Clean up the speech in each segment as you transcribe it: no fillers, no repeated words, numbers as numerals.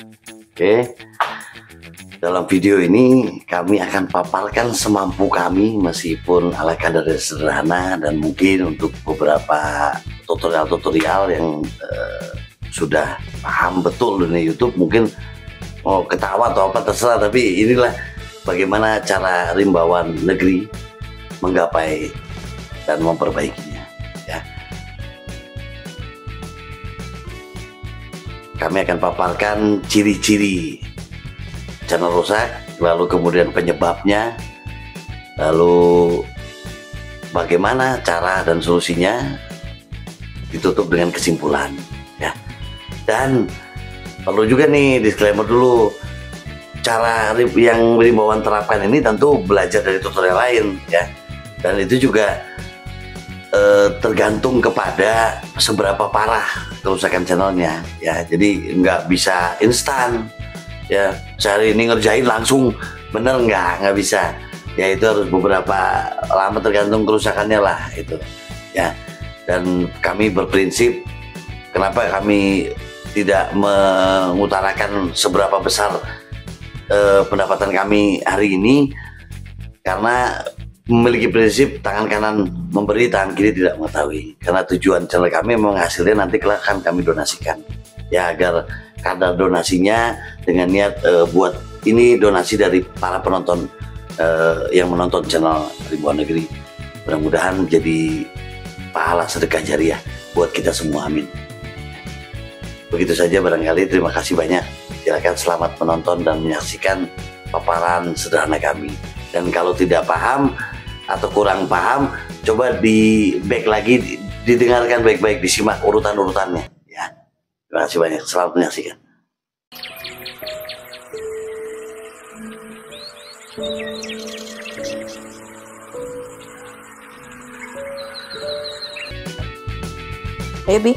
Oke, dalam video ini kami akan paparkan semampu kami meskipun ala kadar sederhana dan mungkin untuk beberapa tutorial-tutorial yang sudah paham betul dunia YouTube mungkin mau ketawa atau apa terserah, tapi inilah bagaimana cara rimbawan negeri menggapai dan memperbaikinya ya. Kami akan paparkan ciri-ciri channel rusak, lalu kemudian penyebabnya, lalu bagaimana cara dan solusinya, ditutup dengan kesimpulan ya. Dan perlu juga nih disclaimer dulu, cara yang rimbawan terapkan ini tentu belajar dari tutorial lain ya, dan itu juga tergantung kepada seberapa parah kerusakan channelnya ya. Jadi nggak bisa instan ya, sehari ini ngerjain langsung bener, nggak bisa ya, itu harus beberapa lama tergantung kerusakannya lah itu ya. Dan kami berprinsip, kenapa kami tidak mengutarakan seberapa besar pendapatan kami hari ini, karena memiliki prinsip tangan kanan memberi, tangan kiri tidak mengetahui. Karena tujuan channel kami memang hasilnya nanti akan kami donasikan ya, agar kadar donasinya dengan niat buat ini donasi dari para penonton yang menonton channel Rimbawan Negeri, mudah-mudahan jadi pahala sedekah jariah buat kita semua, amin. Begitu saja barangkali, terima kasih banyak. Silakan selamat menonton dan menyaksikan paparan sederhana kami. Dan kalau tidak paham atau kurang paham, coba di back lagi, didengarkan baik-baik, disimak urutan-urutannya ya. Terima kasih banyak, selamat menyaksikan. Baby,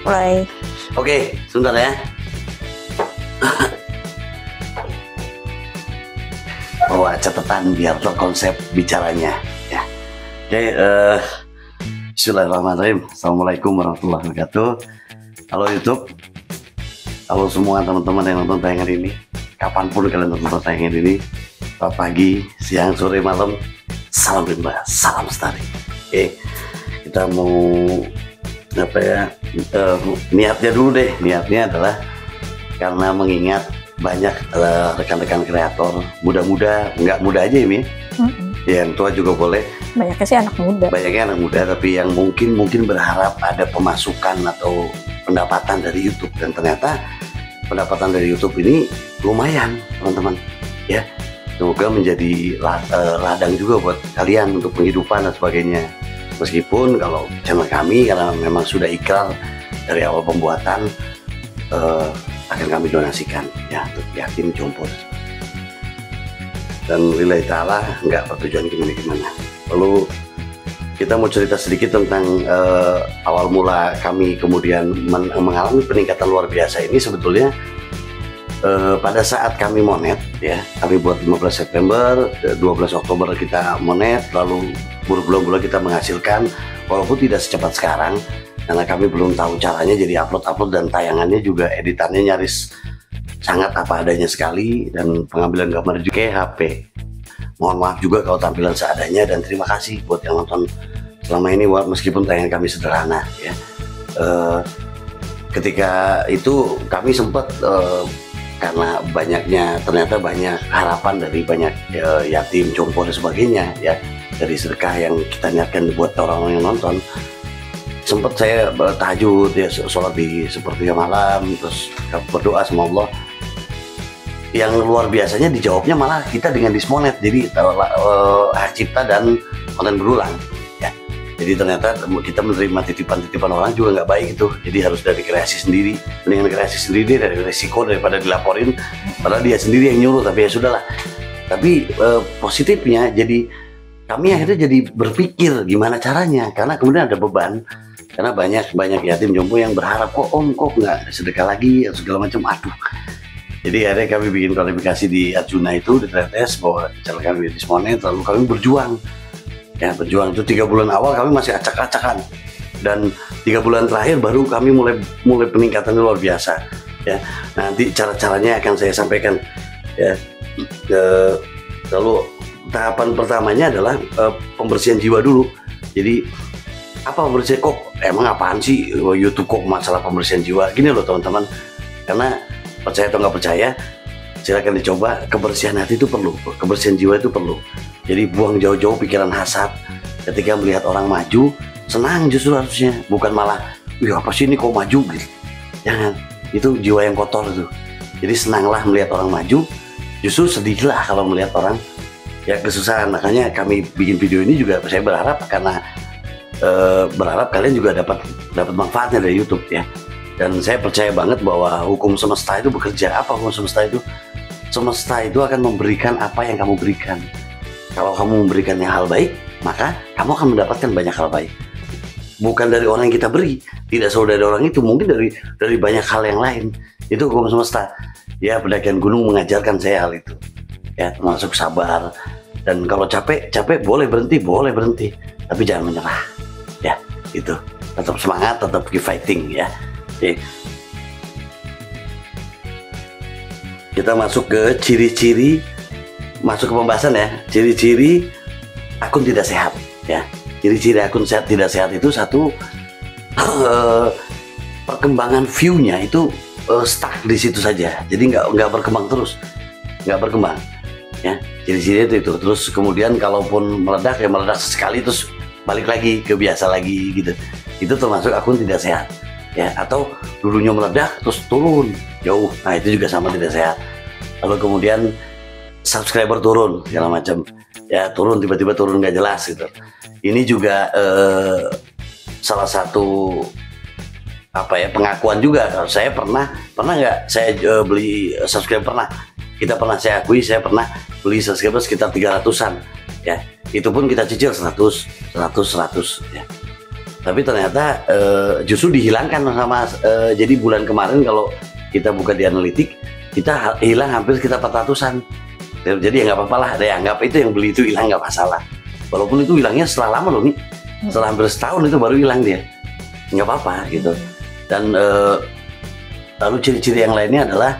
mulai. Oke, sebentar ya. Bawa catatan biar terkonsep bicaranya ya. Oke, bismillahirrahmanirrahim. Assalamualaikum warahmatullahi wabarakatuh. Halo YouTube, halo semua teman-teman yang nonton tayangan ini, kapanpun kalian nonton tayangan ini, pagi, siang, sore, malam, salam rimba, salam lestari. Oke, kita mau apa ya, niatnya dulu deh. Niatnya adalah karena mengingat banyak rekan-rekan kreator muda-muda, nggak muda aja ini ya, yang tua juga boleh. Banyaknya sih anak muda. Banyaknya anak muda, tapi yang mungkin berharap ada pemasukan atau pendapatan dari YouTube, dan ternyata pendapatan dari YouTube ini lumayan teman-teman ya. Semoga menjadi ladang juga buat kalian untuk penghidupan dan sebagainya. Meskipun kalau channel kami, karena memang sudah ikrar dari awal pembuatan, akan kami donasikan ya untuk yatim jompo, dan lillahi ta'ala nggak bertujuan gimana-gimana. Lalu kita mau cerita sedikit tentang awal mula kami kemudian mengalami peningkatan luar biasa ini. Sebetulnya pada saat kami monet ya, kami buat 15 September, 12 Oktober kita monet, lalu berbulan-bulan kita menghasilkan, walaupun tidak secepat sekarang karena kami belum tahu caranya, jadi upload dan tayangannya juga editannya nyaris sangat apa adanya sekali, dan pengambilan gambar juga HP. Mohon maaf juga kalau tampilan seadanya, dan terima kasih buat yang nonton selama ini meskipun tayangan kami sederhana ya. Ketika itu kami sempat karena ternyata banyak harapan dari banyak yatim, jompo dan sebagainya ya, dari sedekah yang kita niatkan buat orang-orang yang nonton. Sempat saya tahajud ya, sholat di sepertiga malam, terus berdoa sama Allah. Yang luar biasanya dijawabnya malah kita dengan dismonet, jadi hak cipta dan konten berulang ya. Jadi ternyata kita menerima titipan-titipan orang juga nggak baik itu, jadi harus dari kreasi sendiri. Dengan kreasi sendiri dari resiko daripada dilaporin, padahal dia sendiri yang nyuruh, tapi ya sudahlah. Tapi positifnya, jadi kami akhirnya jadi berpikir gimana caranya, karena kemudian ada beban. Karena banyak yatim jompo yang berharap, kok om kok nggak sedekah lagi atau segala macam. Aduh, jadi akhirnya kami bikin klarifikasi di Arjuna itu, di Tretes, bahwa channel kami dismonet, lalu kami berjuang ya. Berjuang itu 3 bulan awal kami masih acak-acakan, dan 3 bulan terakhir baru kami mulai peningkatan luar biasa. ya. Nanti cara-caranya akan saya sampaikan ya. Lalu tahapan pertamanya adalah pembersihan jiwa dulu. Jadi apa pembersihan kok? Emang apaan sih YouTube kok masalah pembersihan jiwa? Gini loh teman-teman, karena percaya atau nggak percaya, silakan dicoba. Kebersihan hati itu perlu, kebersihan jiwa itu perlu. Jadi buang jauh-jauh pikiran hasad. Ketika melihat orang maju, senang justru harusnya, bukan malah, wih apa sih ini kok maju gitu. Jangan, itu jiwa yang kotor itu. Jadi senanglah melihat orang maju, justru sedihlah kalau melihat orang ya kesusahan. Makanya kami bikin video ini juga saya berharap, karena berharap kalian juga dapat manfaatnya dari YouTube ya. Dan saya percaya banget bahwa hukum semesta itu bekerja. Apa hukum semesta itu? Semesta itu akan memberikan apa yang kamu berikan. Kalau kamu memberikannya hal baik, maka kamu akan mendapatkan banyak hal baik. Bukan dari orang yang kita beri, tidak selalu dari orang itu, mungkin dari banyak hal yang lain. Itu hukum semesta. Ya, pendakian gunung mengajarkan saya hal itu. Ya, termasuk sabar. Dan kalau capek boleh berhenti, tapi jangan menyerah. Ya, itu. Tetap semangat, tetap keep fighting ya. Oke. Kita masuk ke ciri-ciri, masuk ke pembahasan ya. Ciri-ciri akun tidak sehat ya. Ciri-ciri akun tidak sehat itu satu, perkembangan view-nya itu stuck di situ saja. Jadi nggak berkembang terus, nggak berkembang ya. Ciri-ciri itu. Terus kemudian kalaupun meledak ya meledak sekali terus balik lagi ke biasa lagi gitu. Itu termasuk akun tidak sehat ya. Atau dulunya meledak terus turun jauh, nah itu juga sama tidak sehat. Lalu kemudian subscriber turun segala macam ya, turun tiba-tiba turun nggak jelas gitu. Ini juga salah satu apa ya, pengakuan juga. Kalau saya pernah nggak saya beli subscriber, kita pernah, saya akui saya pernah beli subscriber sekitar 300-an ya. Itu pun kita cicil 100 ya. Tapi ternyata justru dihilangkan sama jadi bulan kemarin kalau kita buka di analitik, kita hilang hampir sekitar 400-an. Jadi ya nggak apa-apa lah, anggap itu yang beli itu hilang nggak masalah. Walaupun itu hilangnya setelah lama loh nih, setelah hampir setahun itu baru hilang dia, nggak apa-apa gitu. Dan lalu ciri-ciri yang lainnya adalah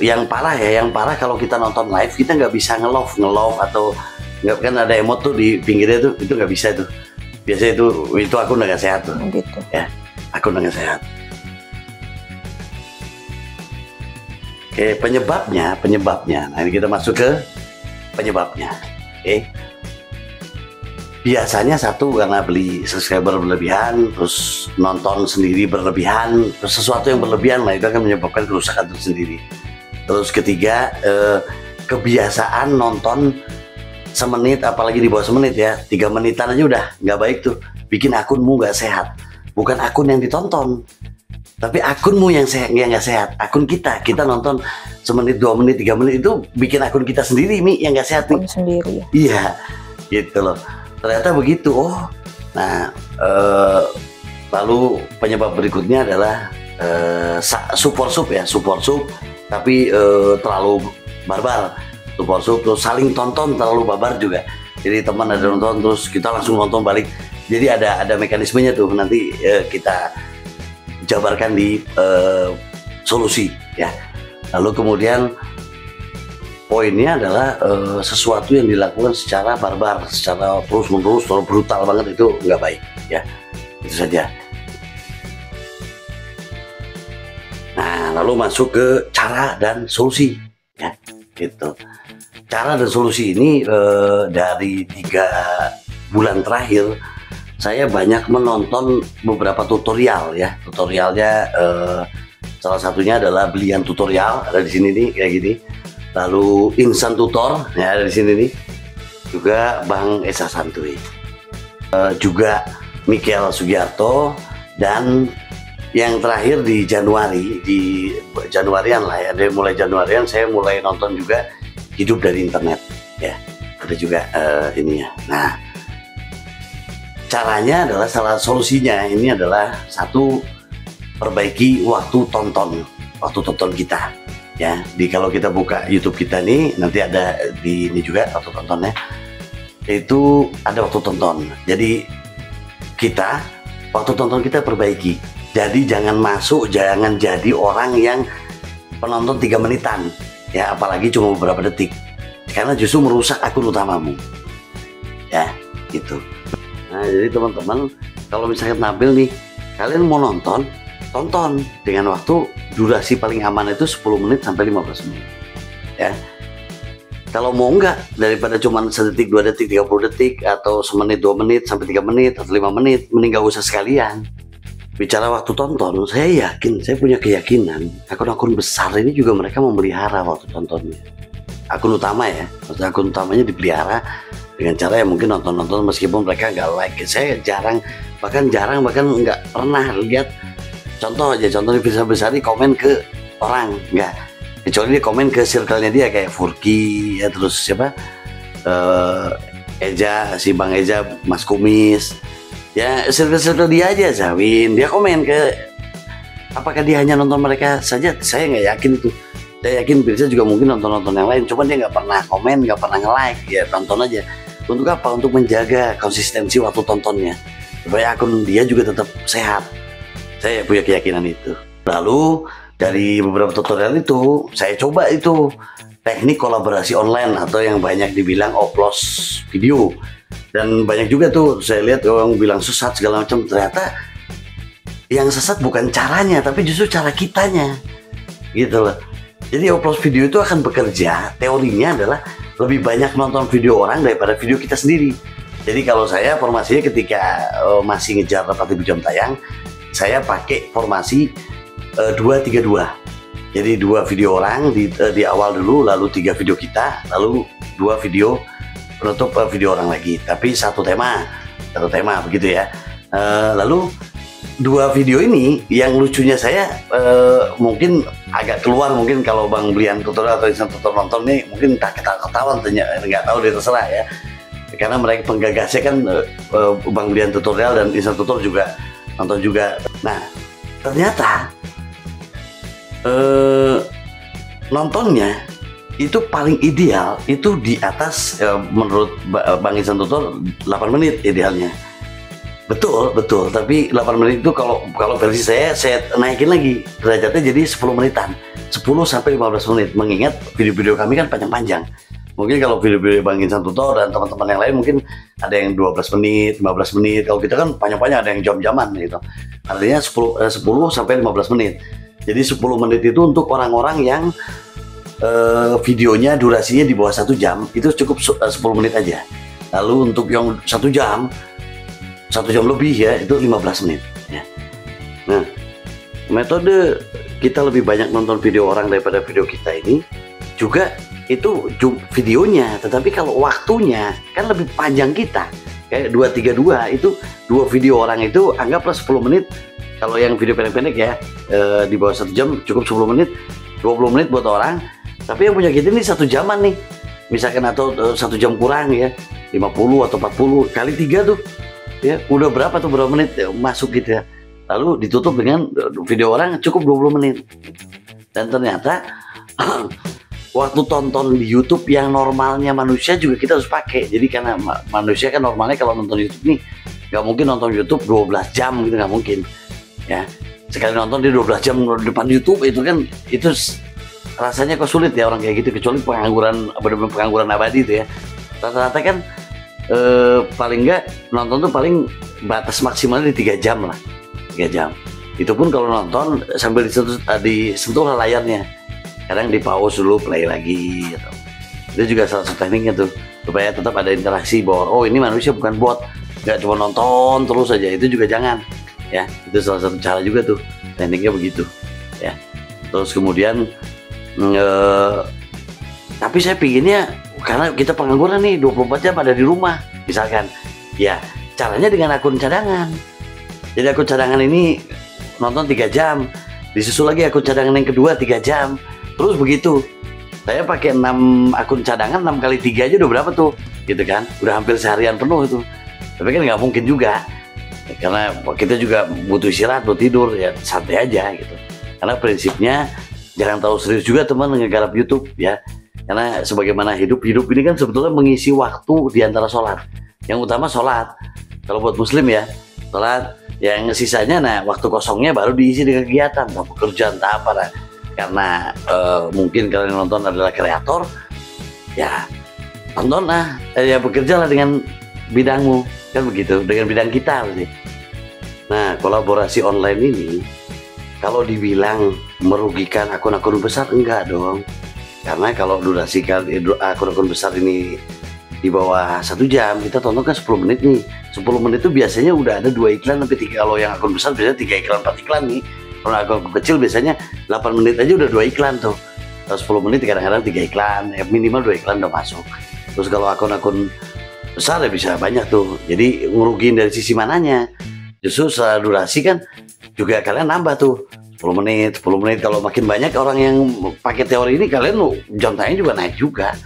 yang parah kalau kita nonton live kita nggak bisa nge-love atau nggak, kan ada emot tuh di pinggirnya itu nggak bisa tuh. Biasanya itu akun nggak sehat tuh. Gitu. Ya, akun nggak sehat. Oke, penyebabnya. Nah, ini kita masuk ke penyebabnya. Oke. Biasanya satu karena beli subscriber berlebihan, terus nonton sendiri berlebihan, terus sesuatu yang berlebihan lah itu akan menyebabkan kerusakan tersendiri. Terus ketiga, kebiasaan nonton semenit, apalagi di bawah semenit ya, 3 menitan aja udah nggak baik tuh, bikin akunmu nggak sehat. Bukan akun yang ditonton, tapi akunmu yang nggak sehat. Akun kita nonton semenit, 2 menit, 3 menit itu bikin akun kita sendiri nih yang nggak sehat nih. Sendiri. Iya, gitu loh. Ternyata begitu. Oh, nah lalu penyebab berikutnya adalah support sub, tapi terlalu barbar. Support sub terus saling tonton terlalu barbar juga. Jadi teman ada nonton terus kita langsung nonton balik. Jadi ada mekanismenya tuh, nanti kita jabarkan di solusi ya. Lalu kemudian poinnya adalah sesuatu yang dilakukan secara barbar, secara terus-menerus, terlalu brutal banget, itu nggak baik ya. Itu saja. Nah, lalu masuk ke cara dan solusi ya, gitu. Cara dan solusi ini dari 3 bulan terakhir saya banyak menonton beberapa tutorial ya. Tutorialnya salah satunya adalah Belian Tutorial, ada di sini nih kayak gini. Lalu Insan Tutor ya, ada di sini nih. Juga Bang Esa Santuy. Juga Michael Sugiarto, dan yang terakhir di Januarian lah ya. Dari mulai Januarian saya mulai nonton juga Hidup dari Internet ya. Ada juga ininya. Nah, caranya adalah, salah solusinya ini adalah satu, perbaiki waktu tonton kita ya. Kalau kita buka YouTube kita nih, nanti ada di ini juga waktu tontonnya, itu ada waktu tonton. Jadi waktu tonton kita perbaiki Jadi jangan masuk, jangan jadi orang yang penonton 3 menitan ya, apalagi cuma beberapa detik, karena justru merusak akun utamamu ya gitu. Nah jadi teman-teman, kalau misalnya tampil nih, kalian mau nonton, tonton dengan waktu durasi paling aman itu 10 menit sampai 15 menit ya. Kalau mau enggak, daripada cuma 1 detik, 2 detik, 30 detik, atau semenit, 2 menit, sampai 3 menit, atau 5 menit, mending gak usah sekalian. Bicara waktu tonton, saya yakin, saya punya keyakinan, akun-akun besar ini juga mereka memelihara waktu tontonnya. Akun utama ya, maksudnya akun utamanya dipelihara dengan cara yang mungkin nonton-nonton meskipun mereka nggak like. Saya jarang, bahkan nggak pernah lihat, contoh di video besar ini komen ke orang, nggak. Kecuali dia komen ke circle-nya dia kayak Furki ya, terus siapa Eja, si Bang Eja, Mas Kumis ya, circle dia aja, Zawin, dia komen ke, apakah dia hanya nonton mereka saja? Saya nggak yakin itu. Saya yakin Pirsa juga mungkin nonton yang lain, cuman dia nggak pernah komen, nggak pernah nge-like, ya tonton aja. Untuk apa? Untuk menjaga konsistensi waktu tontonnya supaya akun dia juga tetap sehat. Saya punya keyakinan itu. Lalu dari beberapa tutorial itu, saya coba itu teknik kolaborasi online atau yang banyak dibilang oplos video. Dan banyak juga tuh saya lihat orang bilang sesat segala macam. Ternyata yang sesat bukan caranya, tapi justru cara kitanya, gitu loh. Jadi oplos video itu akan bekerja, teorinya adalah lebih banyak nonton video orang daripada video kita sendiri. Jadi kalau saya formasinya ketika masih ngejar 4000 jam tayang, saya pakai formasi 2-3-2. Jadi 2 video orang di awal dulu, lalu 3 video kita, lalu 2 video penutup video orang lagi, tapi satu tema begitu ya. Lalu 2 video ini yang lucunya saya mungkin agak keluar, mungkin kalau Bang Blian tutorial atau Insan tutorial nonton nih mungkin tak ketahuan, nggak tahu, dia terserah ya, karena mereka penggagasnya kan Bang Blian tutorial dan Insan tutorial juga nonton juga. Nah ternyata nontonnya itu paling ideal itu di atas menurut Bang Insan tutorial 8 menit idealnya. Betul, tapi 8 menit itu kalau versi saya naikin lagi derajatnya jadi 10 menitan, 10 sampai 15 menit, mengingat video-video kami kan panjang-panjang. Mungkin kalau video-video Bang Insan tutorial dan teman-teman yang lain mungkin ada yang 12 menit, 15 menit, kalau kita kan panjang-panjang, ada yang jam-jaman gitu. Artinya 10 sampai 15 menit. Jadi 10 menit itu untuk orang-orang yang videonya durasinya di bawah 1 jam, itu cukup 10 menit aja. Lalu untuk yang 1 jam lebih ya, itu 15 menit ya. Nah, metode kita lebih banyak nonton video orang daripada video kita ini juga itu videonya, tetapi kalau waktunya kan lebih panjang kita, kayak 2-3-2 itu 2 video orang itu anggaplah 10 menit. Kalau yang video pendek-pendek ya di bawah 1 jam cukup 10 menit, 20 menit buat orang. Tapi yang punya kita ini 1 jaman nih, misalkan, atau 1 jam kurang ya, 50 atau 40 kali 3 tuh ya, udah berapa menit ya, masuk gitu ya. Lalu ditutup dengan video orang cukup 20 menit. Dan ternyata waktu tonton di YouTube yang normalnya manusia juga kita harus pakai. Jadi karena manusia kan normalnya kalau nonton YouTube nih nggak mungkin nonton YouTube 12 jam gitu, nggak mungkin ya. Sekali nonton di 12 jam depan YouTube itu kan, itu rasanya kok sulit ya orang kayak gitu, kecuali pengangguran, benar-benar pengangguran abadi itu ya. Rata-rata kan paling enggak nonton tuh paling batas maksimalnya di 3 jam lah, 3 jam. Itu pun kalau nonton sambil disentuh layarnya, kadang di pause dulu, play lagi gitu. Itu juga salah satu tekniknya tuh, supaya tetap ada interaksi bahwa oh ini manusia bukan bot, nggak cuma nonton terus aja, itu juga jangan ya. Itu salah satu cara juga tuh, tekniknya begitu ya. Terus kemudian tapi saya pinginnya, karena kita pengangguran nih 24 jam ada di rumah misalkan ya, caranya dengan akun cadangan. Jadi akun cadangan ini nonton 3 jam, disusul lagi akun cadangan yang kedua 3 jam, terus begitu. Saya pakai 6 akun cadangan, 6 kali 3 aja udah berapa tuh gitu kan, udah hampir seharian penuh itu. Tapi kan nggak mungkin juga, karena kita juga butuh istirahat, butuh tidur ya, santai aja gitu. Karena prinsipnya jangan terlalu serius juga teman ngegarap YouTube ya. Karena sebagaimana hidup ini kan sebetulnya mengisi waktu di antara sholat. Yang utama sholat. Kalau buat muslim ya, sholat, Yang sisanya, nah waktu kosongnya baru diisi dengan kegiatan, entah pekerjaan, entah apa. Nah, karena mungkin kalian nonton adalah kreator, ya tontonlah, ya bekerjalah dengan bidangmu, kan begitu, dengan bidang kita sih. Nah, kolaborasi online ini kalau dibilang merugikan akun-akun besar, enggak dong. Karena kalau durasi akun-akun besar ini di bawah 1 jam, kita tonton kan 10 menit nih. 10 menit itu biasanya udah ada 2 iklan sampai 3. Kalau yang akun besar biasanya 3 iklan, 4 iklan nih. Kalau akun kecil biasanya 8 menit aja udah 2 iklan tuh. Kalau 10 menit kadang-kadang 3 iklan, ya minimal 2 iklan udah masuk. Terus kalau akun-akun besar ya bisa banyak tuh. Jadi ngerugiin dari sisi mananya? Justru setelah durasi kan juga kalian nambah tuh 10 menit. Kalau makin banyak orang yang pakai teori ini, kalian jam tayang juga naik juga.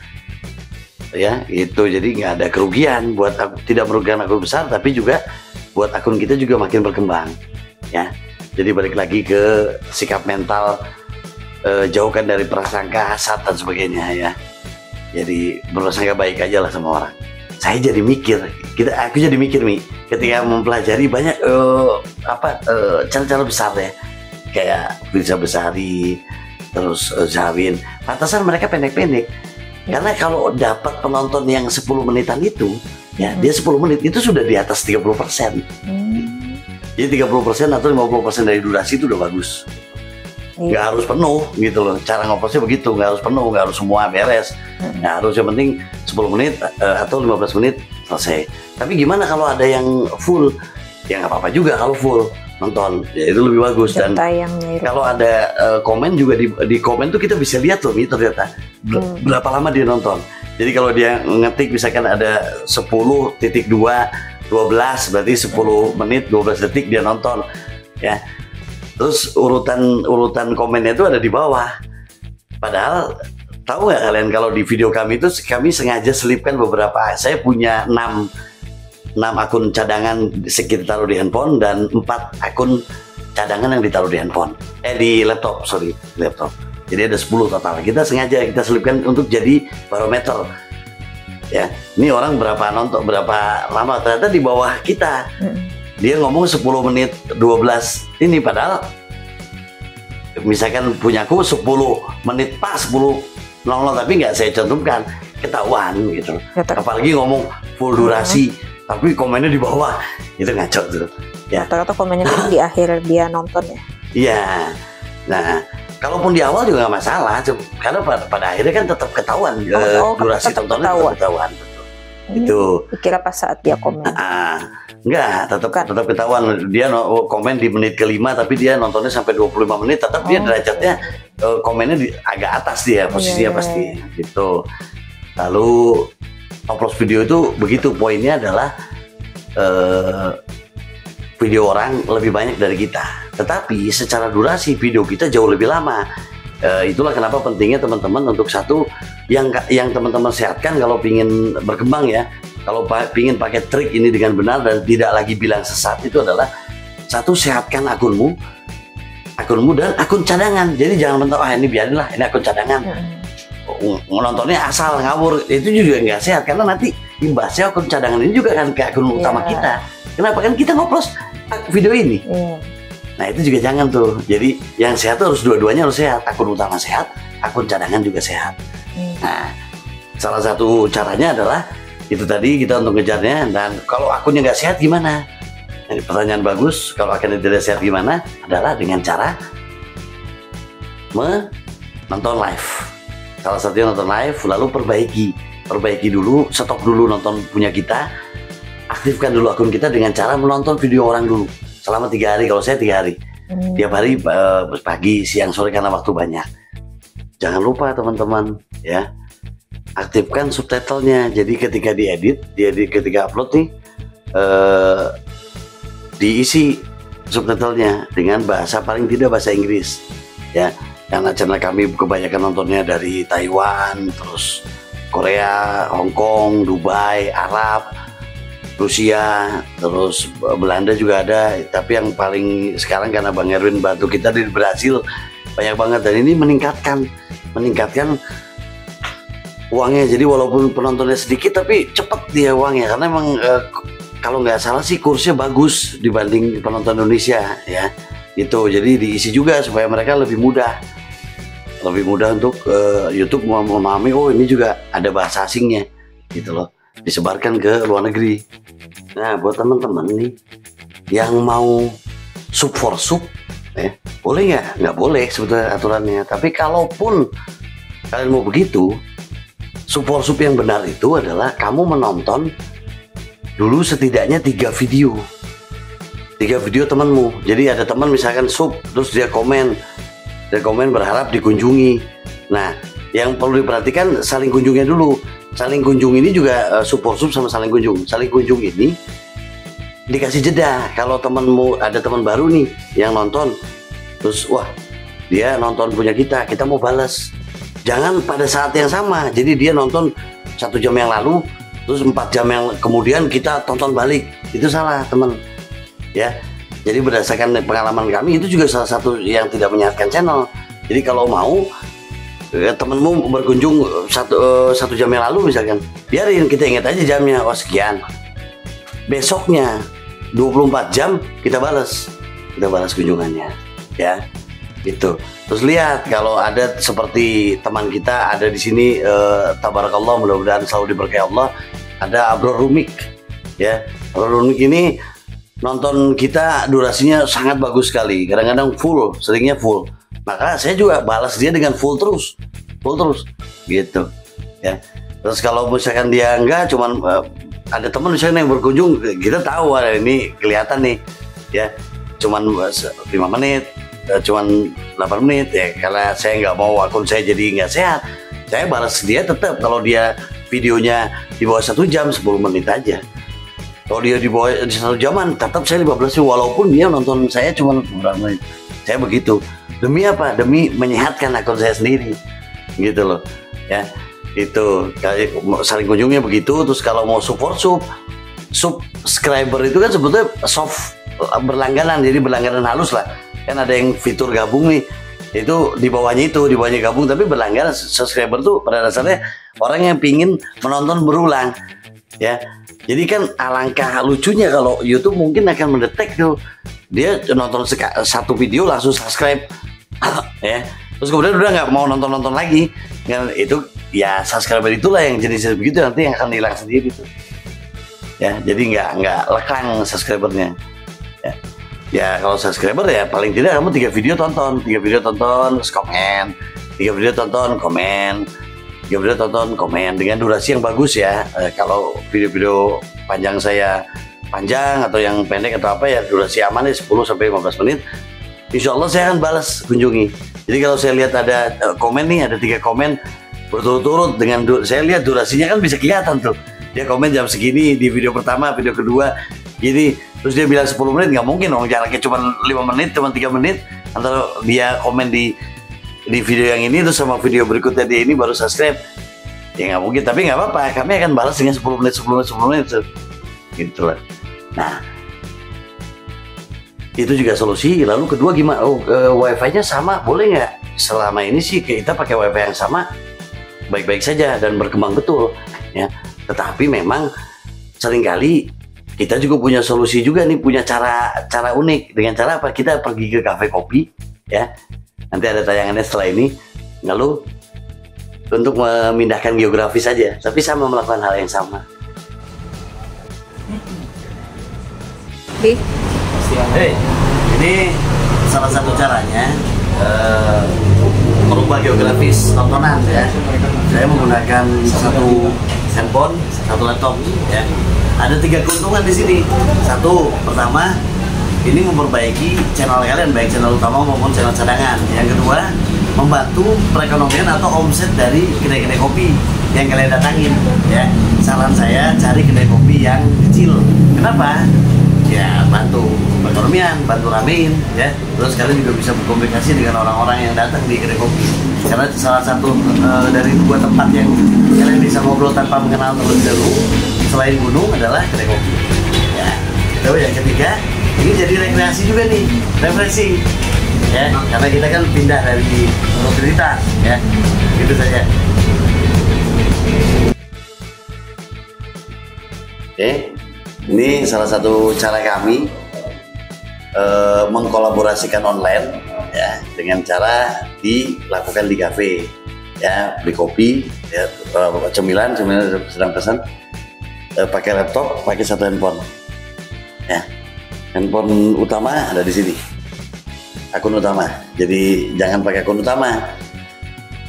Ya itu, jadi nggak ada kerugian buat tidak merugikan akun besar, tapi juga buat akun kita juga makin berkembang ya. Jadi balik lagi ke sikap mental, jauhkan dari prasangka, hasad dan sebagainya ya. Jadi berprasangka baik aja lah sama orang. Saya jadi mikir, aku jadi mikir nih ketika mempelajari banyak channel-channel besar ya, kayak Firza Besari, terus Zawin. Pantasan mereka pendek-pendek. Karena kalau dapat penonton yang 10 menitan itu, ya dia 10 menit itu sudah di atas 30%. Jadi 30% atau 50% dari durasi itu udah bagus. Nggak harus penuh gitu loh. Cara ngoposnya begitu, nggak harus penuh, nggak harus semua beres. Nggak harus, yang penting 10 menit atau 15 menit selesai. Tapi gimana kalau ada yang full? Ya nggak apa-apa juga kalau full nonton, ya itu lebih bagus. Dan kalau ada komen juga di komen tuh kita bisa lihat loh nih ternyata berapa lama dia nonton. Jadi kalau dia ngetik misalkan ada 10.2 12, berarti 10 menit 12 detik dia nonton ya. Terus urutan komennya itu ada di bawah. Padahal tahu nggak kalian kalau di video kami itu kami sengaja selipkan beberapa. Saya punya 6 akun cadangan kita taruh di handphone, dan 4 akun cadangan yang ditaruh di handphone. Di laptop. Jadi ada 10 total. Kita sengaja kita selipkan untuk jadi barometer. Ya, ini orang berapa nonton, berapa lama, ternyata di bawah kita. Dia ngomong 10 menit 12 ini, padahal misalkan punyaku 10 menit pas 10.00, tapi nggak saya cantumkan, ketahuan gitu. Apalagi ngomong full durasi, tapi komennya di bawah, itu ngaco tuh. Ya. Rata-rata komennya kan di akhir dia nonton ya. Iya. Nah, kalaupun di awal juga nggak masalah, karena pada akhirnya kan tetap ketahuan durasi tontonnya tetap ketahuan. Itu. Kira pas saat dia komen. Enggak, tetap ketahuan. Dia komen di menit ke-5, tapi dia nontonnya sampai 25 menit, tetap dia derajatnya komennya agak atas dia, posisinya pasti gitu. Lalu upload video itu begitu, poinnya adalah video orang lebih banyak dari kita, tetapi secara durasi video kita jauh lebih lama. Itulah kenapa pentingnya teman-teman untuk satu yang teman-teman sehatkan kalau pingin berkembang ya. Kalau pingin pakai trik ini dengan benar dan tidak lagi bilang sesat, itu adalah satu, sehatkan akunmu dan akun cadangan. Jadi jangan mentok, ini biarinlah, ini akun cadangan. Nontonnya asal ngawur, itu juga nggak sehat, karena nanti imbasnya akun cadangan ini juga kan ke akun utama kita. Kenapa? Kan kita ngupload video ini. Nah itu juga jangan tuh. Jadi yang sehat tuh harus dua-duanya harus sehat. Akun utama sehat, akun cadangan juga sehat. Nah, salah satu caranya adalah itu tadi, kita untuk ngejarnya. Dan kalau akunnya nggak sehat gimana? Jadi pertanyaan bagus. Kalau akunnya tidak sehat gimana? Adalah dengan cara menonton live. Salah satunya nonton live, lalu perbaiki dulu, stop dulu nonton punya kita, aktifkan dulu akun kita dengan cara menonton video orang dulu selama 3 hari. Kalau saya 3 hari, tiap hari pagi, siang, sore, karena waktu banyak. Jangan lupa teman-teman ya, aktifkan subtitlenya. Jadi ketika diedit, ketika upload nih, diisi subtitlenya dengan bahasa, paling tidak bahasa Inggris ya. Karena channel kami kebanyakan nontonnya dari Taiwan, terus Korea, Hong Kong, Dubai, Arab, Rusia, terus Belanda juga ada. Tapi yang paling sekarang karena Bang Erwin bantu kita di Brasil banyak banget, dan ini meningkatkan uangnya. Jadi walaupun penontonnya sedikit tapi cepat dia uangnya, karena emang kalau nggak salah sih kursnya bagus dibanding penonton Indonesia ya. Itu jadi diisi juga supaya mereka lebih mudah untuk YouTube memahami, oh ini juga ada bahasa asingnya gitu loh, disebarkan ke luar negeri. Nah buat teman-teman nih yang mau sub for sub ya, boleh nggak boleh sebetulnya aturannya, tapi kalaupun kalian mau begitu, sub for sub yang benar itu adalah kamu menonton dulu setidaknya 3 video temanmu. Jadi ada teman misalkan sub, terus dia komen berharap dikunjungi. Nah, yang perlu diperhatikan saling kunjungnya dulu. Saling kunjung ini juga sub sama saling kunjung. Saling kunjung ini dikasih jeda. Kalau temanmu ada teman baru nih yang nonton, terus wah dia nonton punya kita mau balas. Jangan pada saat yang sama. Jadi dia nonton 1 jam yang lalu, terus 4 jam yang kemudian kita tonton balik. Itu salah teman. Ya. Jadi berdasarkan pengalaman kami itu juga salah satu yang tidak menyehatkan channel. Jadi kalau mau temenmu berkunjung satu jam yang lalu misalkan, biarin, kita ingat aja jamnya, oh sekian. Besoknya 24 jam kita balas kunjungannya, ya. Gitu. Terus lihat kalau ada seperti teman kita ada di sini, tabarakallah, mudah-mudahan selalu diberkahi Allah. Ada Abror Rumik, ya. Abror Rumik ini nonton kita durasinya sangat bagus sekali, kadang-kadang full, seringnya full. Maka saya juga balas dia dengan full terus gitu ya. Terus kalau misalkan dia enggak, cuman ada teman misalnya yang berkunjung, kita tahu ini kelihatan nih ya, cuman 5 menit, cuman 8 menit ya, karena saya nggak mau akun saya jadi nggak sehat, saya balas dia tetap kalau dia videonya di bawah 1 jam 10 menit aja. Kalau dia di bawah 1 jaman, tetap saya 15 menit, walaupun dia nonton saya cuma beberapa menit. Saya begitu. Demi apa? Demi menyehatkan akun saya sendiri. Gitu loh. Ya. Itu saling kunjungnya begitu. Terus kalau mau support subscriber itu kan sebetulnya soft berlangganan, jadi berlangganan halus lah. Kan ada yang fitur gabung nih. Itu di bawahnya gabung, tapi berlangganan. Subscriber tuh pada dasarnya orang yang pingin menonton berulang. Ya. Jadi kan alangkah lucunya kalau YouTube mungkin akan mendetek tuh, dia nonton 1 video langsung subscribe ya, terus kemudian udah nggak mau nonton lagi kan. Itu ya subscriber itulah yang jenis begitu, nanti yang akan hilang sendiri tuh ya. Jadi nggak lekang subscribernya ya. Kalau subscriber ya paling tidak kamu 3 video tonton terus komen, 3 video tonton komen, 3 video tonton komen dengan durasi yang bagus ya. Kalau video-video panjang saya panjang atau yang pendek atau apa ya, durasi aman ya 10-15 menit. Insya Allah saya akan balas kunjungi. Jadi kalau saya lihat ada komen nih, ada 3 komen berturut-turut dengan saya lihat durasinya kan bisa kelihatan tuh. Dia komen jam segini di video pertama, video kedua gini, terus dia bilang 10 menit, nggak mungkin dong, jaraknya cuma 5 menit, cuma 3 menit antara dia komen di video yang ini terus sama video berikutnya dia ini baru subscribe. Ya nggak mungkin, tapi nggak apa-apa, kami akan balas dengan 10 menit gitu lah. Nah itu juga solusi. Lalu kedua gimana? Wifi-nya sama boleh nggak? Selama ini sih kita pakai wifi yang sama baik-baik saja dan berkembang betul ya. Tetapi memang seringkali kita juga punya solusi juga nih, punya cara unik. Dengan cara apa? Kita pergi ke kafe kopi ya. Nanti ada tayangannya setelah ini. Lalu untuk memindahkan geografis saja, tapi sama melakukan hal yang sama. Hey, ini salah satu caranya merubah geografis tontonan ya. Saya menggunakan 1 handphone, 1 laptop ya. Ada 3 keuntungan di sini. 1, pertama, ini memperbaiki channel kalian, baik channel utama maupun channel cadangan. Yang kedua, membantu perekonomian atau omset dari kedai-kedai kopi yang kalian datangin ya. Saran saya cari kedai kopi yang kecil. Kenapa? Ya bantu perekonomian, bantu ramein ya. Terus kalian juga bisa berkomunikasi dengan orang-orang yang datang di kedai kopi. Karena salah satu dari 2 tempat yang kalian bisa ngobrol tanpa mengenal terlebih dahulu selain gunung adalah kedai kopi. Ya. Lalu yang ketiga, ini jadi rekreasi juga nih, refreshing ya, karena kita kan pindah dari rutinitas ya, gitu saja. Oke, Ini salah satu cara kami mengkolaborasikan online ya, dengan cara dilakukan di kafe ya, beli kopi ya, cemilan sedang pesan, pakai laptop, pakai satu handphone ya, handphone utama ada di sini, akun utama. Jadi jangan pakai akun utama,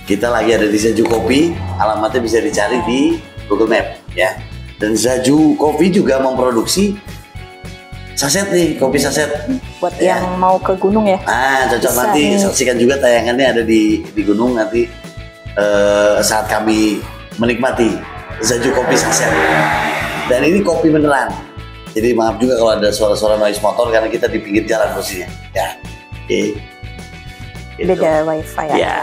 kita lagi ada di Zaju Kopi, alamatnya bisa dicari di Google Map ya. Dan Zaju Kopi juga memproduksi saset nih, kopi saset. Buat Ya. yang mau ke gunung ya. Cocok Bisa nanti nih. saksikan juga tayangannya ada di gunung nanti saat kami menikmati Zaju Kopi saset. Dan ini kopi beneran. Jadi maaf juga kalau ada suara-suara noise motor karena kita di pinggir jalan posisinya. Ya, oke. Gitu. Beda wifi Ya, ya.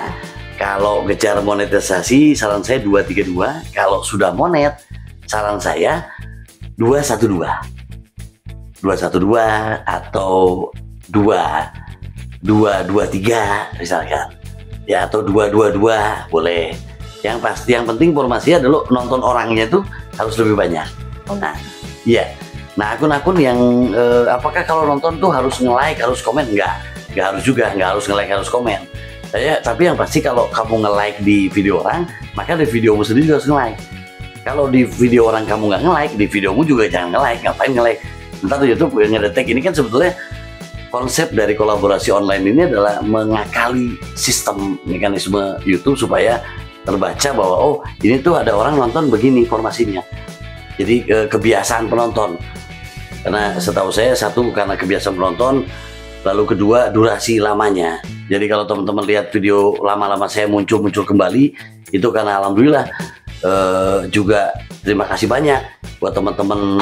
kalau ngejar monetisasi saran saya 232. Kalau sudah monet, saran saya 212. 212 atau 2223 misalkan. Ya, atau 222 boleh. Yang pasti yang penting informasinya adalah nonton orangnya itu harus lebih banyak. Nah, iya. Nah, akun-akun yang apakah kalau nonton tuh harus nge-like, harus komen? Enggak harus juga, enggak harus nge-like, harus komen. Tapi yang pasti kalau kamu nge-like di video orang, maka di videomu sendiri juga harus nge-like. Kalau di video orang kamu nggak nge-like, di videomu juga jangan nge-like. Ngapain nge-like? Ntar tuh YouTube yang ngedetek. Ini kan sebetulnya konsep dari kolaborasi online ini adalah mengakali sistem mekanisme YouTube supaya terbaca bahwa oh ini tuh ada orang nonton begini informasinya. Jadi kebiasaan penonton. Karena setahu saya satu karena kebiasaan penonton, lalu kedua durasi lamanya. Jadi kalau teman-teman lihat video lama-lama saya muncul kembali, itu karena alhamdulillah juga terima kasih banyak buat teman-teman.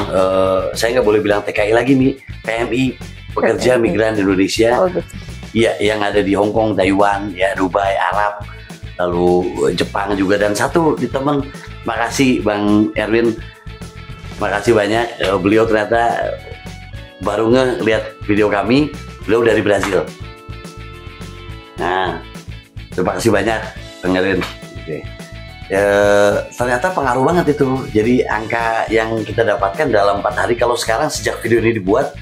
Saya nggak boleh bilang TKI lagi nih, PMI, pekerja migran Indonesia. Oh gitu. Iya, yang ada di Hong Kong, Taiwan, ya Dubai, Arab, lalu Jepang juga. Dan satu di teman, makasih Bang Erwin, makasih banyak. Beliau ternyata baru ngeliat video kami, beliau dari Brazil. Nah, terima kasih banyak Bang Erwin. Oke. Ternyata pengaruh banget itu. Jadi angka yang kita dapatkan dalam 4 hari, kalau sekarang sejak video ini dibuat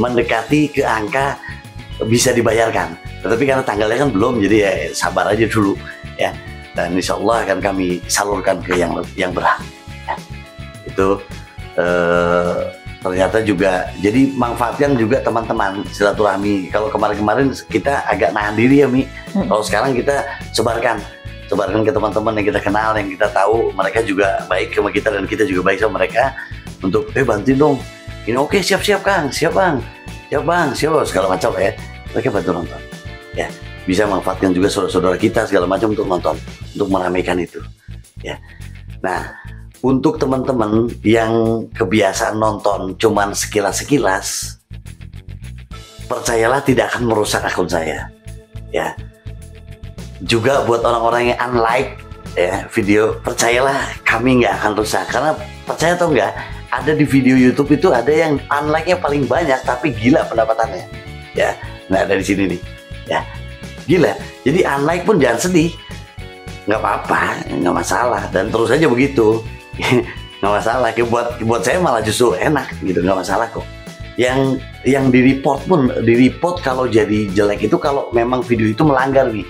mendekati ke angka bisa dibayarkan. Tetapi karena tanggalnya kan belum, jadi ya sabar aja dulu ya. Dan insya Allah akan kami salurkan ke yang berhak. Ya. Itu ternyata juga jadi manfaatkan juga teman-teman silaturahmi. Kalau kemarin-kemarin kita agak nahan diri ya Mi. Kalau sekarang kita sebarkan ke teman-teman yang kita kenal, yang kita tahu mereka juga baik sama kita dan kita juga baik sama mereka untuk bantuin dong. Ini oke, siap Kang, siap Bang, segala macam ya. Mereka bantu nonton. Ya, bisa manfaatkan juga saudara-saudara kita segala macam untuk nonton, untuk meramaikan itu. Ya. Nah, untuk teman-teman yang kebiasaan nonton cuman sekilas-sekilas, percayalah tidak akan merusak akun saya. Ya. Juga buat orang-orang yang unlike ya video, percayalah kami nggak akan rusak. Karena percaya atau enggak, ada di video YouTube itu ada yang unlike-nya paling banyak tapi gila pendapatannya. Ya, nah dari sini nih. Ya, gila. Jadi unlike pun jangan sedih. Nggak apa-apa, nggak masalah. Dan terus aja begitu. Nggak masalah. Buat saya malah justru enak gitu, nggak masalah kok. Yang di report kalau jadi jelek itu kalau memang video itu melanggar nih.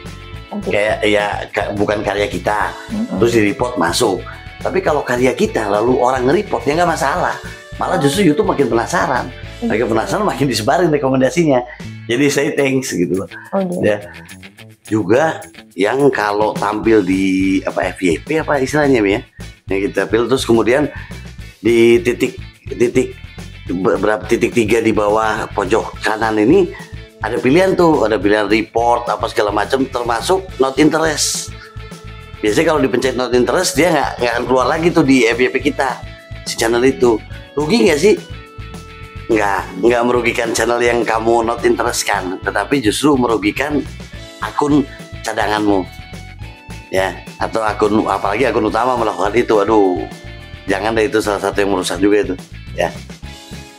Kayak ya bukan karya kita, terus di report masuk. Tapi kalau karya kita lalu orang nge-report ya nggak masalah. Malah justru YouTube makin penasaran, makin disebarin rekomendasinya. Jadi saya thanks gitu loh. Ya. Juga yang kalau tampil di FYP istilahnya ya, yang kita pilih terus kemudian di titik 3 di bawah pojok kanan ini ada pilihan tuh, ada pilihan report apa segala macam termasuk not interest. Biasanya kalau dipencet not interest dia nggak akan keluar lagi tuh di FYP kita si channel itu. Rugi nggak sih? Nggak merugikan channel yang kamu not interest kan, tetapi justru merugikan akun cadanganmu ya, atau apalagi akun utama melakukan itu. Aduh, jangan deh, itu salah satu yang merusak juga itu ya.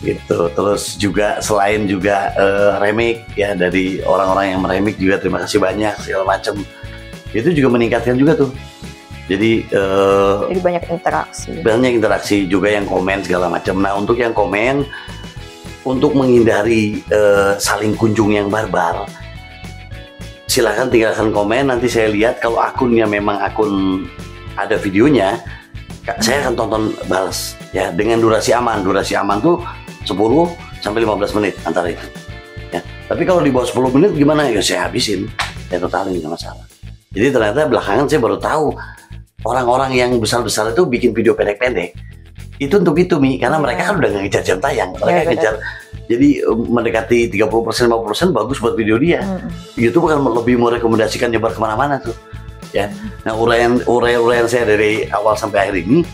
Gitu. Terus juga selain juga remake ya, dari orang-orang yang meremake juga terima kasih banyak segala macam. Itu juga meningkatkan juga tuh Jadi Jadi banyak interaksi. juga yang komen segala macam. Nah, untuk yang komen, untuk menghindari saling kunjung yang barbar, silahkan tinggalkan komen. Nanti saya lihat kalau akunnya memang akun ada videonya, saya akan tonton balas ya, dengan durasi aman. Durasi aman tuh 10 sampai 15 menit antara itu. Ya. Tapi kalau di bawah 10 menit gimana? Ya saya habisin. Ya totalin, nggak masalah. Jadi ternyata belakangan saya baru tahu orang-orang yang besar-besar itu bikin video pendek-pendek itu untuk itu, Mi, karena mereka kan udah nggak ngejar jam tayang, mereka ngejar, jadi mendekati 30%, 50% bagus buat video dia. YouTube kan lebih merekomendasikan nyebar kemana-mana tuh ya. Nah, uraian saya dari awal sampai akhir ini,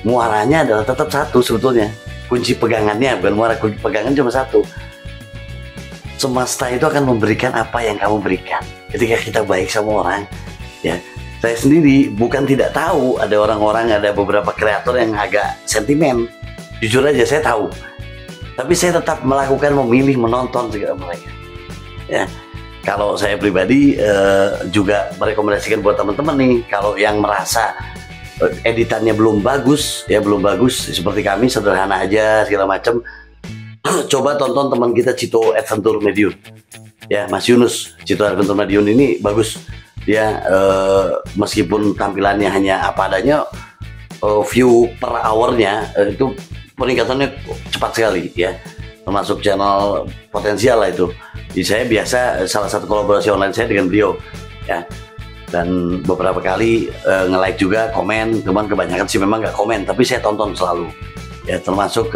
muaranya adalah tetap satu sebetulnya, kunci pegangannya bukan muara, kunci pegangan cuma satu. Semesta itu akan memberikan apa yang kamu berikan. Ketika kita baik sama orang ya, saya sendiri bukan tidak tahu ada orang-orang, ada beberapa kreator yang agak sentimen. Jujur aja saya tahu. Tapi saya tetap melakukan, memilih menonton segala mereka. Ya, kalau saya pribadi juga merekomendasikan buat teman-teman nih, kalau yang merasa editannya belum bagus, ya belum bagus seperti kami, sederhana aja segala macam, coba tonton teman kita Cito Adventure Medium. Ya, Mas Yunus, Cito Adventure Medium ini bagus. Dia meskipun tampilannya hanya apa adanya, view per hournya itu peningkatannya cepat sekali ya, termasuk channel potensial lah itu. Jadi saya biasa salah satu kolaborasi online saya dengan beliau ya, dan beberapa kali nge-like juga, komen, cuman kebanyakan sih memang nggak komen, tapi saya tonton selalu ya, termasuk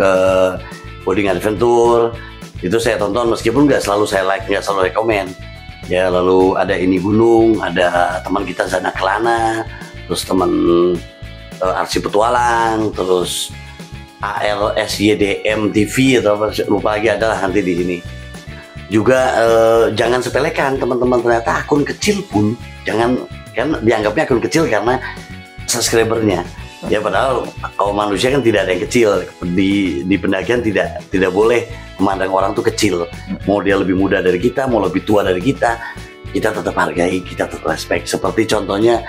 Coding Adventure itu saya tonton meskipun nggak selalu saya like, nggak selalu saya komen ya. Lalu ada Ini Gunung, ada teman kita Zana Kelana, terus teman Arsi Petualang, terus ALSYDM TV atau apa, lupa lagi, adalah nanti di sini juga. Jangan sepelekan teman-teman, ternyata akun kecil pun jangan, kan dianggapnya akun kecil karena subscribernya ya, padahal kalau manusia kan tidak ada yang kecil. Di pendakian tidak boleh memandang orang tuh kecil. Mau dia lebih muda dari kita, mau lebih tua dari kita tetap hargai, kita tetap respect. Seperti contohnya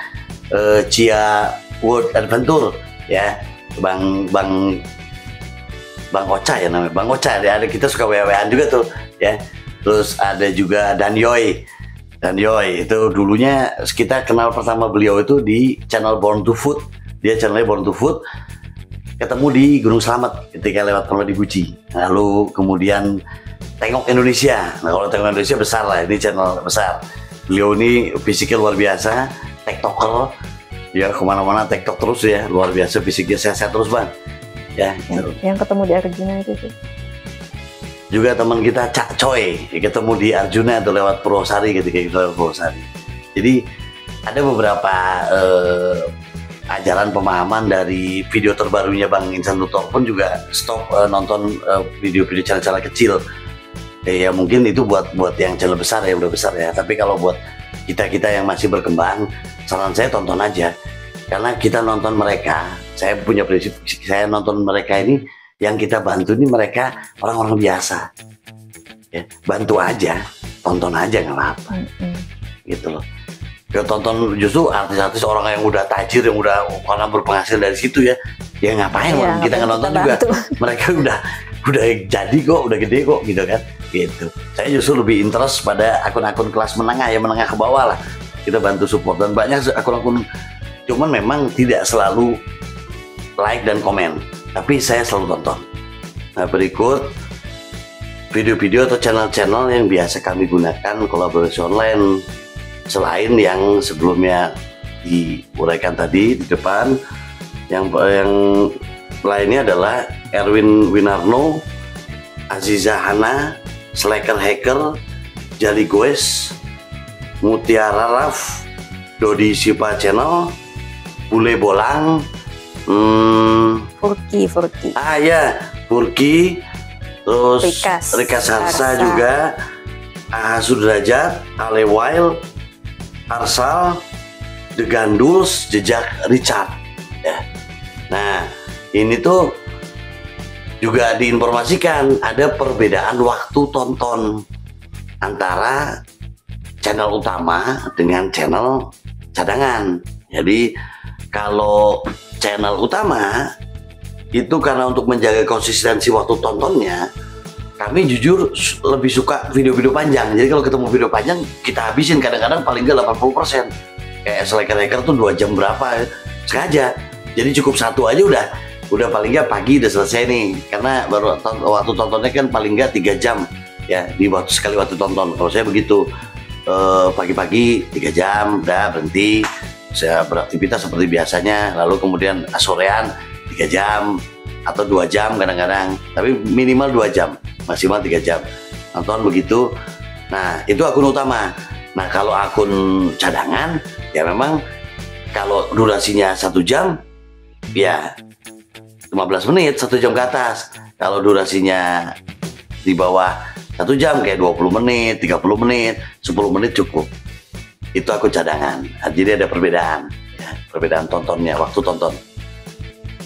Chia World Adventure ya, Bang Ocha ya namanya, Bang Ocha ya, ada kita suka WA-WAan juga tuh ya. Terus ada juga Danyoy itu dulunya kita kenal pertama beliau itu di channel Born to Food. Dia channelnya Born to Food, ketemu di Gunung Slamet ketika lewat Pondok di Guci. Lalu kemudian Tengok Indonesia. Nah, kalau Tengok Indonesia besar lah, ini channel besar. Beliau ini fisiknya luar biasa, tiktoker ya, kemana-mana tiktok terus ya, luar biasa fisiknya, sehat terus Bang ya. Yang ketemu di Arjuna itu sih. Juga teman kita Cak Coy ketemu di Arjuna atau lewat Purwosari ketika kita lewat Purwosari. Jadi ada beberapa ajaran pemahaman dari video terbarunya Bang Insan Tutor pun juga stop nonton video-video channel-channel kecil. Ya mungkin itu buat yang channel besar ya, udah besar ya. Tapi kalau buat kita yang masih berkembang, saran saya tonton aja. Karena kita nonton mereka, saya punya prinsip, saya nonton mereka ini, yang kita bantu ini mereka orang-orang biasa. Ya, bantu aja, tonton aja nggak apa-apa. Gitu loh. Ya, tonton justru artis-artis orang yang udah tajir, yang udah orang berpenghasilan dari situ ya ngapain ya, kita nggak nonton juga. Mereka udah jadi kok, udah gede kok gitu kan gitu. Saya justru lebih interest pada akun-akun kelas menengah ya, menengah ke bawah lah, kita bantu support. Dan banyak akun-akun, cuman memang tidak selalu like dan komen, tapi saya selalu tonton. Nah, berikut video-video atau channel-channel yang biasa kami gunakan kolaborasi online, selain yang sebelumnya diuraikan tadi di depan. Yang lainnya adalah Erwin Winarno, Aziza Hana, Slacker Hacker, Jali Goes, Mutiara Raf, Dodi Sipa Channel, Bule Bolang, Furki. Furki, terus Rika Sarsa juga, Aha Sudrajat, Ale Wild, Arsal, The Ganduls, Jejak Richard ya. Nah, ini tuh juga diinformasikan ada perbedaan waktu tonton antara channel utama dengan channel cadangan Jadi kalau channel utama itu karena untuk menjaga konsistensi waktu tontonnya, kami jujur lebih suka video-video panjang. Jadi kalau ketemu video panjang kita habisin kadang-kadang paling nggak 80%. Kayak Slacker tuh 2 jam berapa sengaja. Jadi cukup satu aja udah paling nggak pagi udah selesai nih. Karena baru waktu tontonnya kan paling nggak 3 jam ya di sekali waktu tonton. Kalau saya begitu pagi-pagi 3 jam udah berhenti. Saya beraktivitas seperti biasanya, lalu kemudian sorean 3 jam atau 2 jam kadang-kadang, tapi minimal 2 jam, maksimal 3 jam nonton begitu. Nah itu akun utama. Nah kalau akun cadangan ya memang kalau durasinya 1 jam ya 15 menit 1 jam ke atas. Kalau durasinya di bawah 1 jam kayak 20 menit 30 menit 10 menit cukup. Itu akun cadangan. Jadi ada perbedaan ya, perbedaan tontonnya, waktu tonton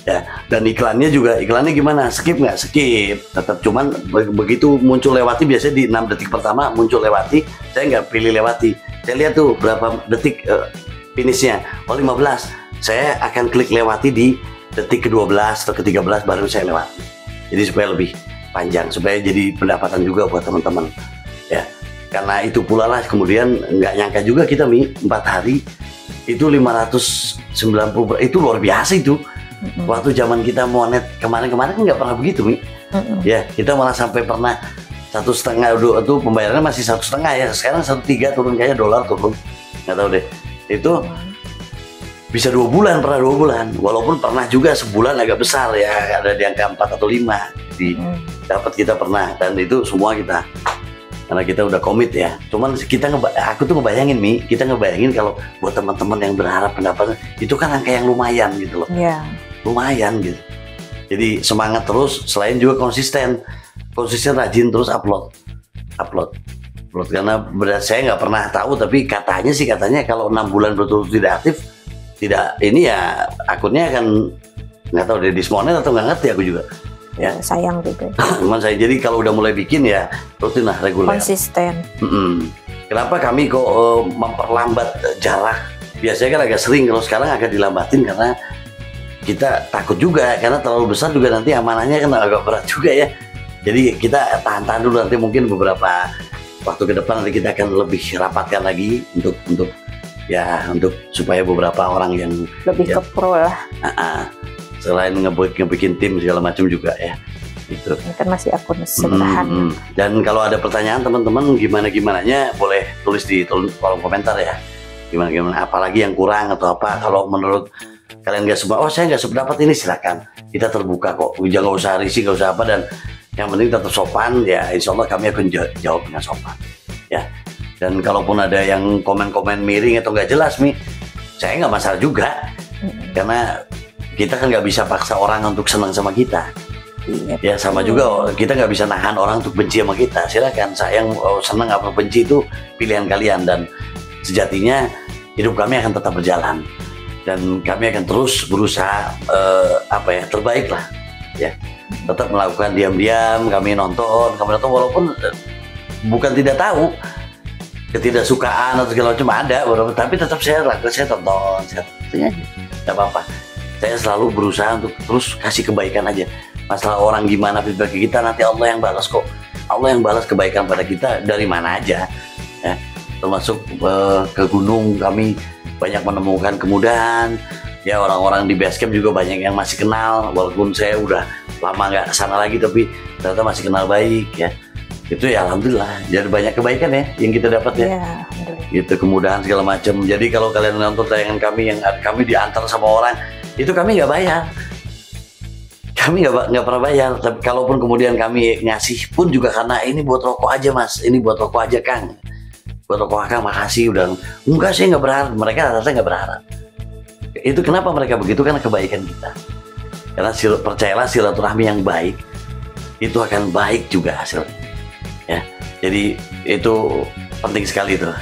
ya. Dan iklannya gimana, skip nggak? Skip tetap, cuman begitu muncul lewati, biasanya di 6 detik pertama muncul lewati, saya nggak pilih lewati, saya lihat tuh berapa detik finishnya. Oh 15, saya akan klik lewati di detik ke-12 atau ke-13 baru saya lewati. Jadi supaya lebih panjang, supaya jadi pendapatan juga buat teman-teman ya. Karena itu pula lah kemudian nggak nyangka juga kita 4 hari itu 590, itu luar biasa itu. Waktu zaman kita mau net kemarin-kemarin nggak pernah begitu Mi. Ya kita malah sampai pernah 1,5 itu pembayarannya masih 1,5 ya, sekarang 1,3 turun, kayaknya dolar turun, nggak tahu deh. Itu bisa 2 bulan, pernah 2 bulan, walaupun pernah juga sebulan agak besar ya, ada di angka 4 atau 5 dapat kita pernah, dan itu semua kita karena kita udah komit ya. Cuman aku tuh ngebayangin Mi, kita ngebayangin kalau buat teman-teman yang berharap pendapatnya itu kan angka yang lumayan gitu loh. Yeah. Lumayan gitu. Jadi semangat terus, selain juga konsisten rajin terus upload karena saya nggak pernah tahu, tapi katanya kalau 6 bulan betul-betul tidak aktif, tidak ini ya akunnya akan nggak tahu dia dismonet atau nggak ngerti aku juga. Ya sayang juga. Cuman saya jadi kalau udah mulai bikin ya rutin lah, reguler, konsisten. Kenapa kami kok memperlambat jarak? Biasanya kan agak sering, kalau sekarang agak dilambatin karena kita takut juga, karena terlalu besar juga nanti amanahnya kan agak berat juga ya. Jadi kita tahan dulu, nanti mungkin beberapa waktu ke depan nanti kita akan lebih rapatkan lagi untuk supaya beberapa orang yang lebih ke pro lah. Selain ngebikin tim segala macam juga ya, gitu. Ini kan masih akun sederhana. Dan kalau ada pertanyaan teman-teman gimananya boleh tulis di kolom komentar ya. Gimana, apalagi yang kurang atau apa. Kalau menurut kalian nggak semua, saya nggak sependapat ini, silakan. Kita terbuka kok. Jangan usah risih, nggak usah apa, dan yang penting tetap sopan ya. Insya Allah kami akan jawab dengan sopan ya. Dan kalaupun ada yang komen-komen miring atau nggak jelas Mi, saya nggak masalah juga. Karena kita kan nggak bisa paksa orang untuk senang sama kita. Ya sama juga kita nggak bisa nahan orang untuk benci sama kita. Silakan, sayang senang apa benci itu pilihan kalian, dan sejatinya hidup kami akan tetap berjalan dan kami akan terus berusaha terbaik lah ya. Tetap melakukan diam-diam, kami nonton walaupun bukan tidak tahu ketidaksukaan atau segala macam ada, tapi tetap saya tonton, saya nggak apa-apa. Saya selalu berusaha untuk terus kasih kebaikan aja. Masalah orang gimana feedback kita, nanti Allah yang balas kok. Allah yang balas kebaikan pada kita dari mana aja ya. Termasuk ke gunung kami banyak menemukan kemudahan ya. Orang-orang di basecamp juga banyak yang masih kenal, walaupun saya udah lama nggak kesana lagi, tapi ternyata masih kenal baik ya. Itu ya alhamdulillah, jadi banyak kebaikan ya yang kita dapat ya. Gitu, kemudahan segala macam. Jadi kalau kalian nonton tayangan kami yang kami diantar sama orang, itu kami nggak bayar, kami nggak pernah bayar. Tapi kalaupun kemudian kami ngasih pun juga karena ini buat rokok aja Mas, ini buat rokok aja Kang, buat rokok Kang, makasih udah. Enggak, saya nggak berharap, mereka rata-rata nggak berharap. Itu kenapa mereka begitu, karena kebaikan kita. Karena percayalah, silaturahmi yang baik itu akan baik juga hasilnya ya. Jadi itu penting sekali tuh.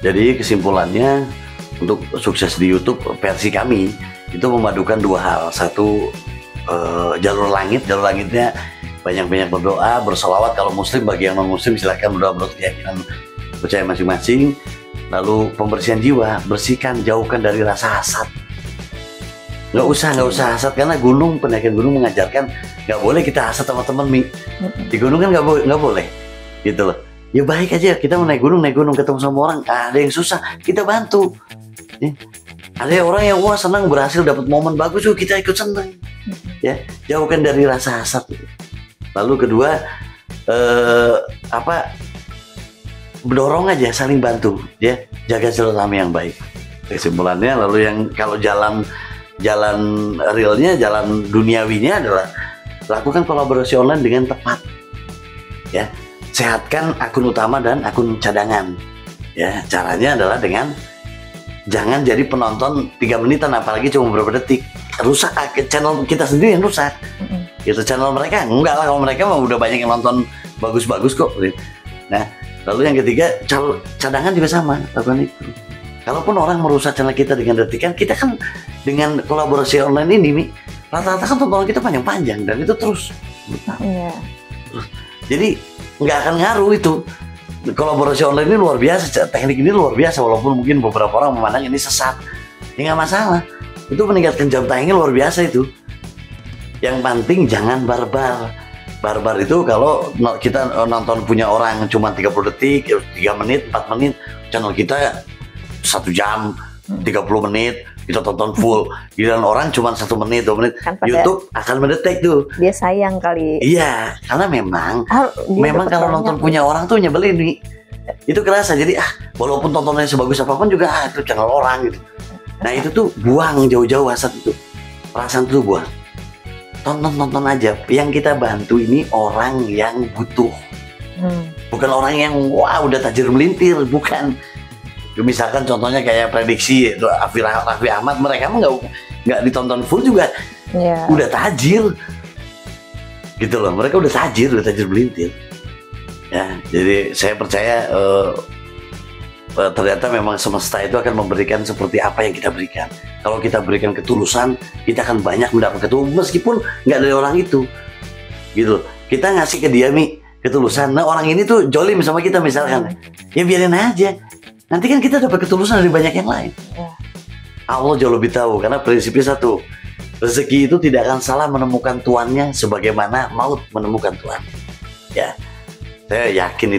Jadi kesimpulannya, untuk sukses di YouTube versi kami itu memadukan 2 hal. Satu, jalur langitnya banyak-banyak berdoa, bersolawat. Kalau muslim, bagi yang non muslim silahkan berdoa menurut keyakinan percaya masing-masing. Lalu pembersihan jiwa, bersihkan, jauhkan dari rasa hasad. Nggak usah hasad, karena pendakian gunung mengajarkan nggak boleh kita hasad sama teman, Mi. Di gunung kan nggak boleh, gitu loh. Ya baik aja, kita mau naik gunung ketemu sama orang, ada yang susah, kita bantu. Ya. Ada orang yang wah senang berhasil dapat momen bagus, kita ikut senang. Ya, jauhkan dari rasa hasad. Lalu kedua, mendorong aja, saling bantu, ya, jaga silaturahmi yang baik. Kesimpulannya, lalu yang kalau jalan realnya, jalan duniawinya adalah lakukan kolaborasi online dengan tepat, ya. Sehatkan akun utama dan akun cadangan, ya. Caranya adalah dengan jangan jadi penonton 3 menitan, apalagi cuma beberapa detik. Rusak channel kita sendiri yang rusak. Itu channel mereka enggak lah, kalau mereka mah udah banyak yang nonton bagus-bagus kok. Nah, lalu yang ketiga, cadangan juga sama, lakukan itu. Kalaupun orang merusak channel kita dengan detikan, kita kan dengan kolaborasi online ini, Mi, rata-rata kan tontonan kita panjang-panjang dan itu terus. Jadi nggak akan ngaruh itu. Kolaborasi online ini luar biasa, teknik ini luar biasa, walaupun mungkin beberapa orang memandang ini sesat. Ya nggak masalah. Itu meningkatkan jam tayangnya luar biasa itu. Yang penting jangan barbar. Barbar itu kalau kita nonton punya orang cuma 30 detik, 3 menit, 4 menit, channel kita 1 jam, 30 menit, kita tonton full. Giliran orang cuma 1 menit, 2 menit, kan YouTube akan mendetek tuh. Dia sayang kali. Iya, karena memang kalau nonton punya orang tuh nyebelin nih. Itu kerasa, jadi walaupun tontonannya sebagus apapun juga itu channel orang gitu. Nah itu tuh buang jauh-jauh hasad itu. Perasaan tuh buang. Tonton aja. Yang kita bantu ini orang yang butuh. Bukan orang yang udah tajir melintir, bukan. Misalkan contohnya kayak prediksi itu Raffi Ahmad, mereka mah nggak ditonton full juga, udah tajir, gitu loh. Mereka udah tajir melintir. Ya, jadi saya percaya ternyata memang semesta itu akan memberikan seperti apa yang kita berikan. Kalau kita berikan ketulusan, kita akan banyak mendapat ketulusan meskipun nggak dari orang itu, gitu. Kita ngasih ke dia, Mi, ketulusan. Nah orang ini tuh jolim sama kita misalkan, ya biarin aja. Nanti kan kita dapat ketulusan dari banyak yang lain. Allah jauh lebih tahu, karena prinsipnya satu, rezeki itu tidak akan salah menemukan tuannya sebagaimana maut menemukan tuan. Ya, saya yakin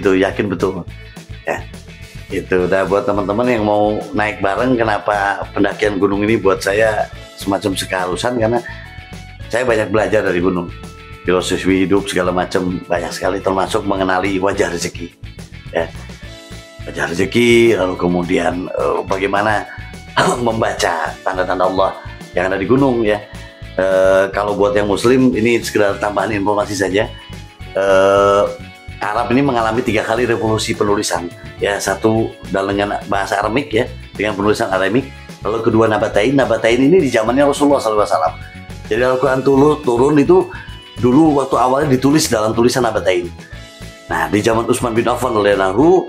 betul. Ya, itu. Udah buat teman-teman yang mau naik bareng, kenapa pendakian gunung ini buat saya semacam keharusan, karena saya banyak belajar dari gunung, filosofi hidup segala macam banyak sekali, termasuk mengenali wajah rezeki. Ya. Wajah rezeki, lalu kemudian bagaimana membaca tanda-tanda Allah yang ada di gunung, ya. Kalau buat yang muslim, ini sekedar tambahan informasi saja. Arab ini mengalami 3 kali revolusi penulisan, ya. Satu dengan bahasa Aramik, ya, dengan penulisan Aramik. Lalu kedua Nabatain ini di zamannya Rasulullah SAW. Jadi Al-Quran turun itu dulu waktu awalnya ditulis dalam tulisan Nabatain. Nah di zaman Utsman bin Affan radhiyallahu,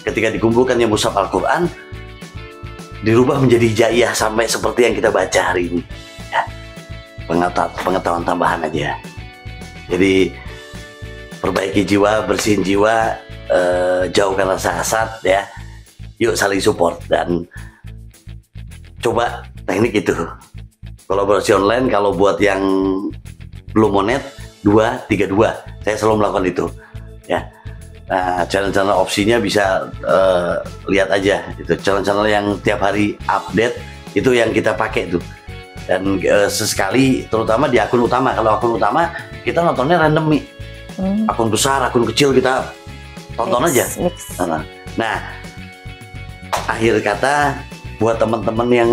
ketika dikumpulkannya mushaf Al-Quran, dirubah menjadi hijaiyah sampai seperti yang kita baca hari ini. Ya, pengetahuan tambahan aja. Jadi perbaiki jiwa, bersihin jiwa, jauhkan rasa hasad, ya. Yuk saling support dan coba teknik itu. Kolaborasi online, kalau buat yang belum monet, 232. Saya selalu melakukan itu, ya. Nah, channel-channel opsinya bisa lihat aja itu, channel-channel yang tiap hari update itu yang kita pakai tuh. Dan sesekali, terutama di akun utama. Kalau akun utama kita nontonnya random, Mi. Akun besar, akun kecil kita tonton aja. Nah, akhir kata buat teman-teman yang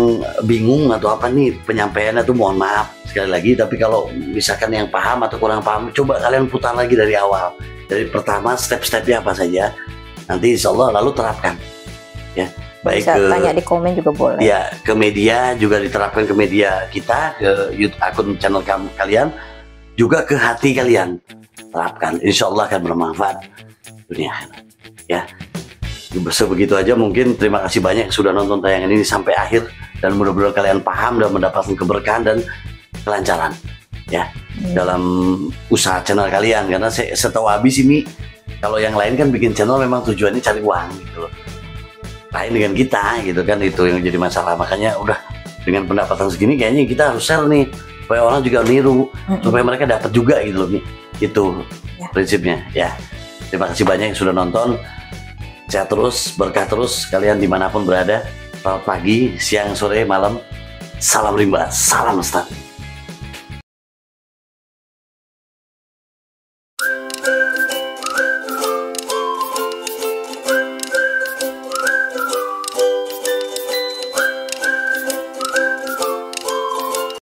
bingung atau apa nih penyampaiannya tuh, mohon maaf sekali lagi. Tapi kalau misalkan yang paham atau kurang paham, coba kalian putar lagi dari awal. Dari pertama step-stepnya apa saja, nanti insya Allah lalu terapkan, ya. Baik, bisa tanya di komen juga boleh. Ya, ke media juga diterapkan, ke media kita, ke YouTube, akun channel kalian, juga ke hati kalian terapkan. Insya Allah akan bermanfaat dunia, ya. Begitu aja mungkin. Terima kasih banyak sudah nonton tayangan ini sampai akhir, dan mudah-mudahan kalian paham dan mendapatkan keberkahan dan kelancaran, ya, dalam usaha channel kalian. Karena setahu habis ini, kalau yang lain kan bikin channel memang tujuannya cari uang gitu loh. lain dengan kita gitu kan, itu yang jadi masalah. Makanya udah dengan pendapatan segini kayaknya kita harus share nih supaya orang juga niru, supaya mereka dapat juga gitu loh nih. Itu Ya. prinsipnya ya. Terima kasih banyak yang sudah nonton. Sehat terus, berkah terus kalian dimanapun berada. Selamat pagi, siang, sore, malam. Salam rimba, salam lestari.